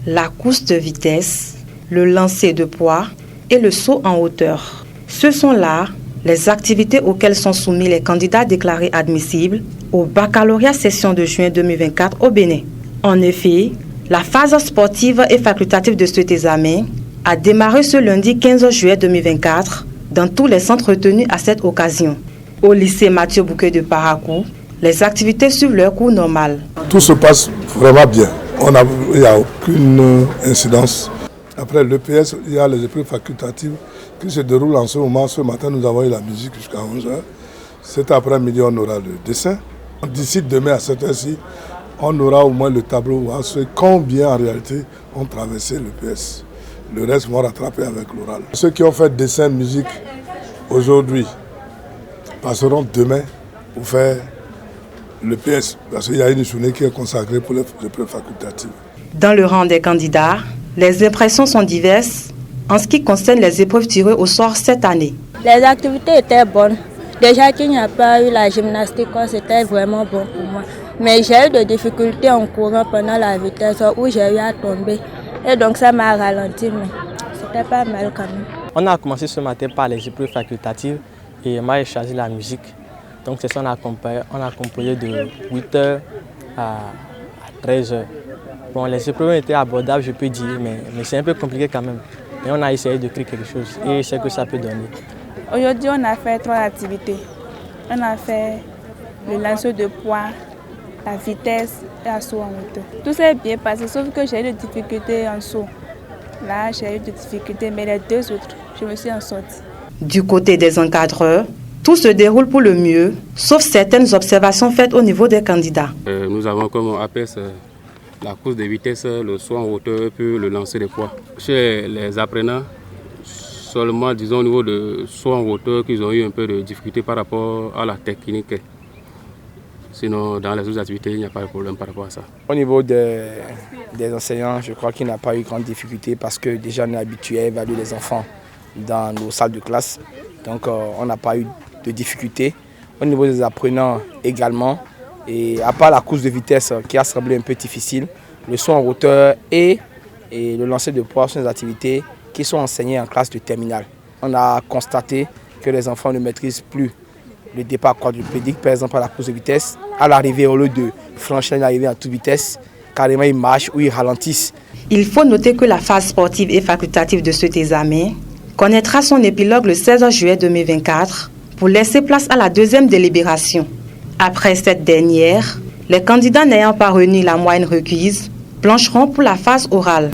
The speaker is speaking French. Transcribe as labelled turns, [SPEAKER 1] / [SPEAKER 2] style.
[SPEAKER 1] la course de vitesse, le lancer de poids et le saut en hauteur. Ce sont là les activités auxquelles sont soumis les candidats déclarés admissibles au baccalauréat session de juin 2024 au Bénin. En effet, la phase sportive et facultative de cet examen a démarré ce lundi 15 juillet 2024 dans tous les centres retenus à cette occasion. Au lycée Mathieu Bouquet de Parakou, les activités suivent leur cours normal.
[SPEAKER 2] Tout se passe vraiment bien. Il n'y a aucune incidence. Après l'EPS, il y a les épreuves facultatives qui se déroulent en ce moment. Ce matin, nous avons eu la musique jusqu'à 11h. Cet après-midi, on aura le dessin. D'ici demain à cette heure-ci, on aura au moins le tableau où on sait combien en réalité ont traversé l'EPS. Le reste vont rattraper avec l'oral. Ceux qui ont fait dessin, musique aujourd'hui passeront demain pour faire l'EPS. Parce qu'il y a une journée qui est consacrée pour les épreuves facultatives. Dans le rang des candidats, les impressions sont diverses en ce qui concerne les épreuves tirées au sort cette année.
[SPEAKER 3] Les activités étaient bonnes. Déjà qu'il n'y a pas eu la gymnastique, c'était vraiment bon pour moi. Mais j'ai eu des difficultés en courant pendant la vitesse où j'ai eu à tomber. Et donc ça m'a ralenti, mais c'était pas mal quand même.
[SPEAKER 4] On a commencé ce matin par les épreuves facultatives et moi j'ai choisi la musique. Donc c'est ça, on a composé de 8h à 13h. Bon, les épreuves étaient abordables, je peux dire, mais c'est un peu compliqué quand même. Mais on a essayé de créer quelque chose et c'est ce que ça peut donner.
[SPEAKER 5] Aujourd'hui, on a fait 3 activités. On a fait le lancer de poids, la vitesse et la saut en hauteur. Tout s'est bien passé, sauf que j'ai eu des difficultés en saut. Là, j'ai eu des difficultés, mais les 2 autres, je me suis en sortie.
[SPEAKER 1] Du côté des encadreurs, tout se déroule pour le mieux, sauf certaines observations faites au niveau des candidats.
[SPEAKER 6] Nous avons comme APS la course de vitesse, le saut en hauteur, puis le lancer de poids. Chez les apprenants, seulement disons au niveau de saut en hauteur qu'ils ont eu un peu de difficulté par rapport à la technique. Sinon, dans les autres activités, il n'y a pas de problème par rapport à ça.
[SPEAKER 7] Au niveau des enseignants, je crois qu'il n'y a pas eu grande difficulté parce que déjà on est habitué à évaluer les enfants dans nos salles de classe. Donc on n'a pas eu de difficulté. Au niveau des apprenants également, et à part la course de vitesse qui a semblé un peu difficile, le saut en hauteur et le lancer de poids sont des activités qui sont enseignées en classe de terminale. On a constaté que les enfants ne maîtrisent plus le départ quadrupédique, par exemple à la course de vitesse. À l'arrivée, au lieu de franchir l'arrivée à toute vitesse, carrément ils marchent ou ils ralentissent.
[SPEAKER 1] Il faut noter que la phase sportive et facultative de cet examen connaîtra son épilogue le 16 juillet 2024 pour laisser place à la deuxième délibération. Après cette dernière, les candidats n'ayant pas réuni la moyenne requise plancheront pour la phase orale.